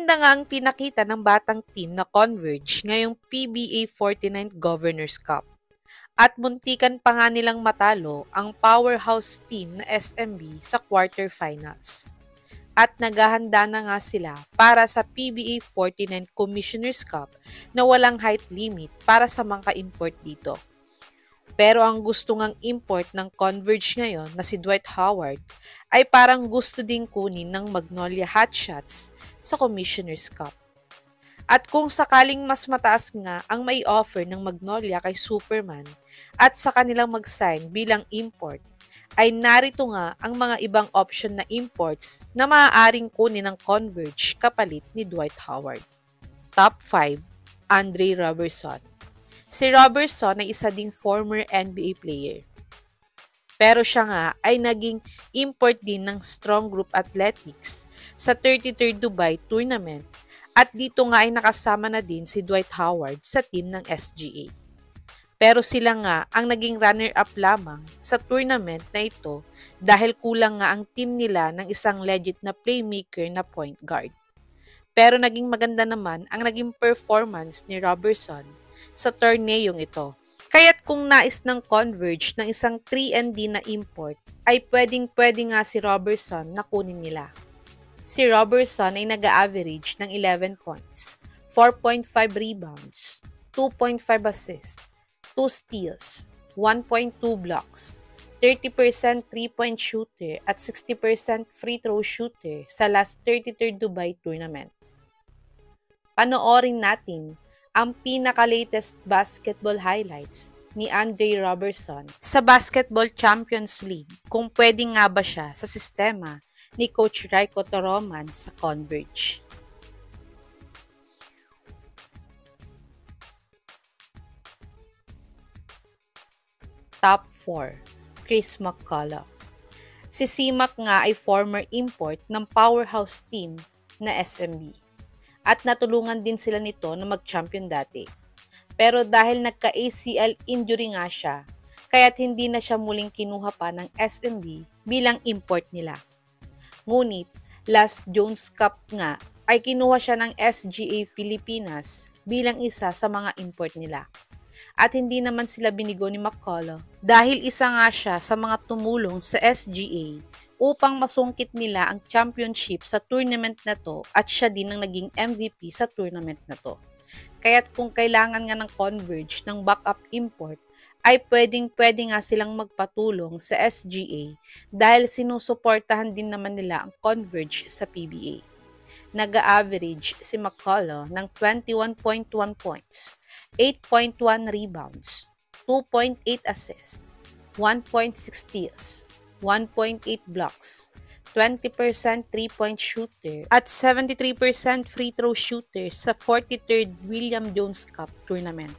Maganda nga ang pinakita ng batang team na Converge ngayong PBA 49 Governors Cup. At muntikan pa nga nilang matalo ang powerhouse team na SMB sa quarterfinals. At naghahanda na nga sila para sa PBA 49 Commissioners Cup na walang height limit para sa mga ka-import dito. Pero ang gusto ngang import ng Converge ngayon na si Dwight Howard ay parang gusto ding kunin ng Magnolia Hotshots sa Commissioners Cup. At kung sakaling mas mataas nga ang may offer ng Magnolia kay Superman at sa kanilang mag-sign bilang import, ay narito nga ang mga ibang option na imports na maaaring kunin ng Converge kapalit ni Dwight Howard. Top 5, Andre Robertson. Si Robertson ay isa ding former NBA player. Pero siya nga ay naging import din ng Strong Group Athletics sa 33rd Dubai Tournament at dito nga ay nakasama na din si Dwight Howard sa team ng SGA. Pero sila nga ang naging runner-up lamang sa tournament na ito dahil kulang nga ang team nila ng isang legit na playmaker na point guard. Pero naging maganda naman ang naging performance ni Robertson sa torneyong ito. Kaya't kung nais ng Converge ng isang 3&D na import, ay pwedeng-pwede nga si Robertson na kunin nila. Si Robertson ay nag-average ng 11 points, 4.5 rebounds, 2.5 assists, 2 steals, 1.2 blocks, 30% 3-point shooter at 60% free throw shooter sa last 33rd Dubai Tournament. Panoorin natin ang pinaka-latest basketball highlights ni Andre Robertson sa Basketball Champions League kung pwede nga ba siya sa sistema ni Coach Raiko Toroman sa Converge. Top 4, Chris McCullough. Si CMAC nga ay former import ng powerhouse team na SMB. At natulungan din sila nito na mag-champion dati. Pero dahil nagka-ACL injury nga siya, kaya't hindi na siya muling kinuha pa ng SMB bilang import nila. Ngunit, last Jones Cup nga ay kinuha siya ng SGA Pilipinas bilang isa sa mga import nila. At hindi naman sila binigo ni McCullough dahil isa nga siya sa mga tumulong sa SGA upang masungkit nila ang championship sa tournament na to at siya din ang naging MVP sa tournament na to. Kaya't kung kailangan nga ng Converge ng backup import, ay pwedeng-pwede nga silang magpatulong sa SGA dahil sinusuportahan din naman nila ang Converge sa PBA. Nag-average si McCullough ng 21.1 points, 8.1 rebounds, 2.8 assists, 1.6 steals, 1.8 blocks, 20% 3-point shooter at 73% free throw shooter sa 43rd William Jones Cup Tournament.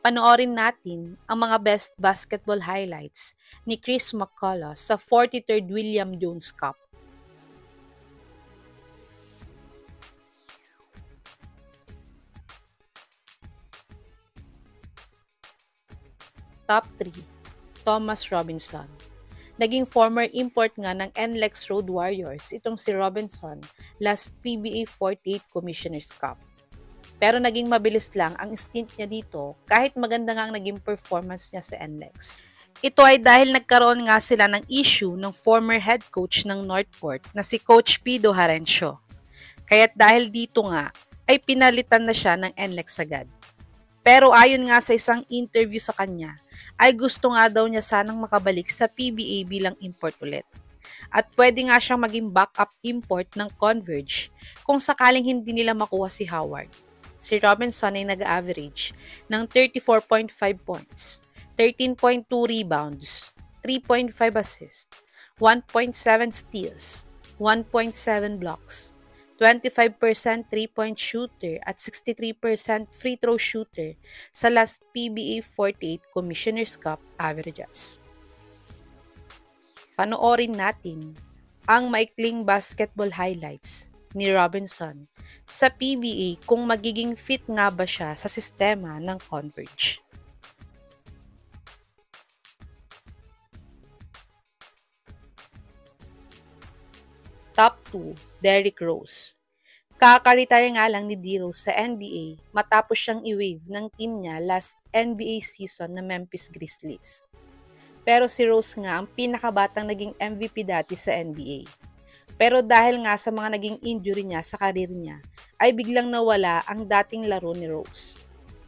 Panoorin natin ang mga best basketball highlights ni Chris McCullough sa 43rd William Jones Cup. Top 3, Thomas Robinson. Naging former import nga ng NLEX Road Warriors itong si Robinson last PBA 48 Commissioners Cup. Pero naging mabilis lang ang stint niya dito kahit maganda nga ang naging performance niya sa NLEX. Ito ay dahil nagkaroon nga sila ng issue ng former head coach ng Northport na si Coach Pido Harencio. Kaya't dahil dito nga ay pinalitan na siya ng NLEX agad. Pero ayon nga sa isang interview sa kanya, ay gusto nga daw niya sanang makabalik sa PBA bilang import ulit. At pwede nga siyang maging backup import ng Converge kung sakaling hindi nila makuha si Howard. Si Robinson ay nag-average ng 34.5 points, 13.2 rebounds, 3.5 assists, 1.7 steals, 1.7 blocks, 25% 3-point shooter at 63% free throw shooter sa last PBA 48 Commissioners Cup averages. Panoorin natin ang maikling basketball highlights ni Robinson sa PBA kung magiging fit nga ba siya sa sistema ng Converge. Top 2, Derrick Rose. Kaka-retire nga lang ni D-Rose sa NBA matapos siyang i-waive ng team niya last NBA season na Memphis Grizzlies. Pero si Rose nga ang pinakabatang naging MVP dati sa NBA. Pero dahil nga sa mga naging injury niya sa karir niya, ay biglang nawala ang dating laro ni Rose.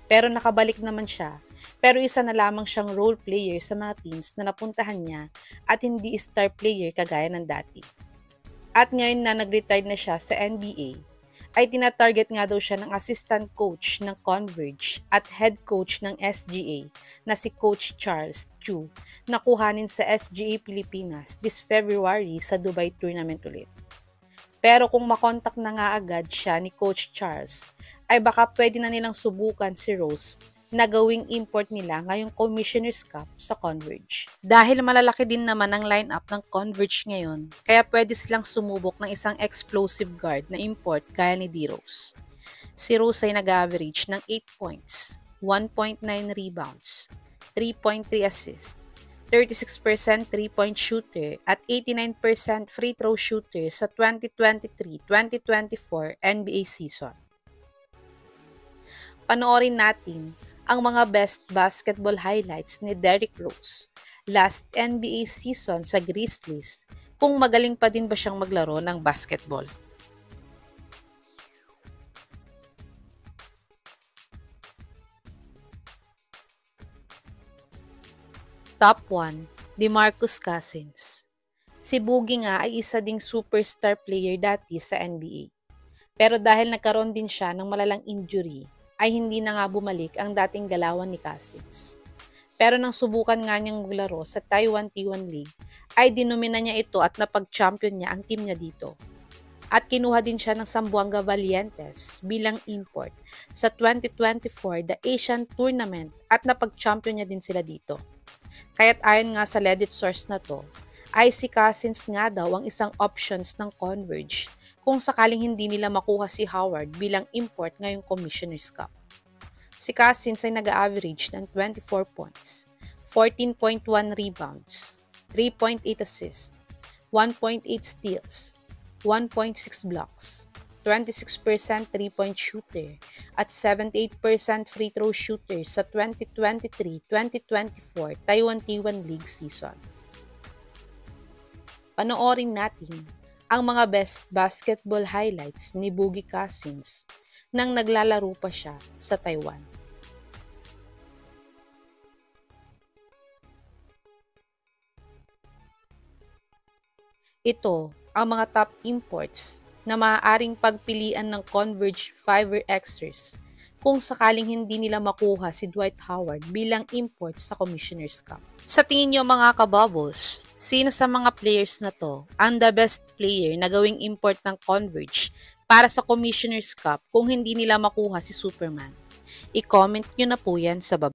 Pero nakabalik naman siya, pero isa na lamang siyang role player sa mga teams na napuntahan niya at hindi star player kagaya ng dati. At ngayon na nag-retire na siya sa NBA, ay tinatarget nga daw siya ng assistant coach ng Converge at head coach ng SGA na si Coach Charles Chu na kuhanin sa SGA Pilipinas this February sa Dubai Tournament ulit. Pero kung makontak na nga agad siya ni Coach Charles, ay baka pwede na nilang subukan si Rose na gawing import nila ngayong Commissioner's Cup sa Converge. Dahil malalaki din naman ang lineup ng Converge ngayon, kaya pwede silang sumubok ng isang explosive guard na import gaya ni D-Rose. Si Rose ay nag-average ng 8 points, 1.9 rebounds, 3.3 assists, 36% 3-point shooter at 89% free throw shooter sa 2023-2024 NBA season. Panoorin natin ang mga best basketball highlights ni Derrick Rose last NBA season sa Grizzlies kung magaling pa din ba siyang maglaro ng basketball. Top 1, DeMarcus Cousins. Si Boogie nga ay isa ding superstar player dati sa NBA. Pero dahil nagkaroon din siya ng malalang injury, ay hindi na nga bumalik ang dating galawan ni Cousins. Pero nang subukan nga niyang maglaro sa Taiwan T1 League, ay dinomina niya ito at napag-champion niya ang team niya dito. At kinuha din siya ng Zamboanga Valientes bilang import sa 2024 The Asian Tournament at napag-champion niya din sila dito. Kaya't ayon nga sa Reddit source na to, ay si Cousins nga daw ang isang options ng Converge kung sakaling hindi nila makuha si Howard bilang import ngayong Commissioner's Cup. Si Cousins ay nag-average ng 24 points, 14.1 rebounds, 3.8 assists, 1.8 steals, 1.6 blocks, 26% 3-point shooter at 78% free throw shooter sa 2023-2024 Taiwan T1 League season. Panoorin natin ang mga best basketball highlights ni Boogie Cousins nang naglalaro pa siya sa Taiwan. Ito ang mga top imports na maaaring pagpilian ng Converge Fiverr Xers kung sakaling hindi nila makuha si Dwight Howard bilang import sa Commissioner's Cup. Sa tingin niyo mga kabubbles, sino sa mga players na to ang the best player na gawing import ng Converge para sa Commissioner's Cup kung hindi nila makuha si Superman? I-comment nyo na po yan sa baba.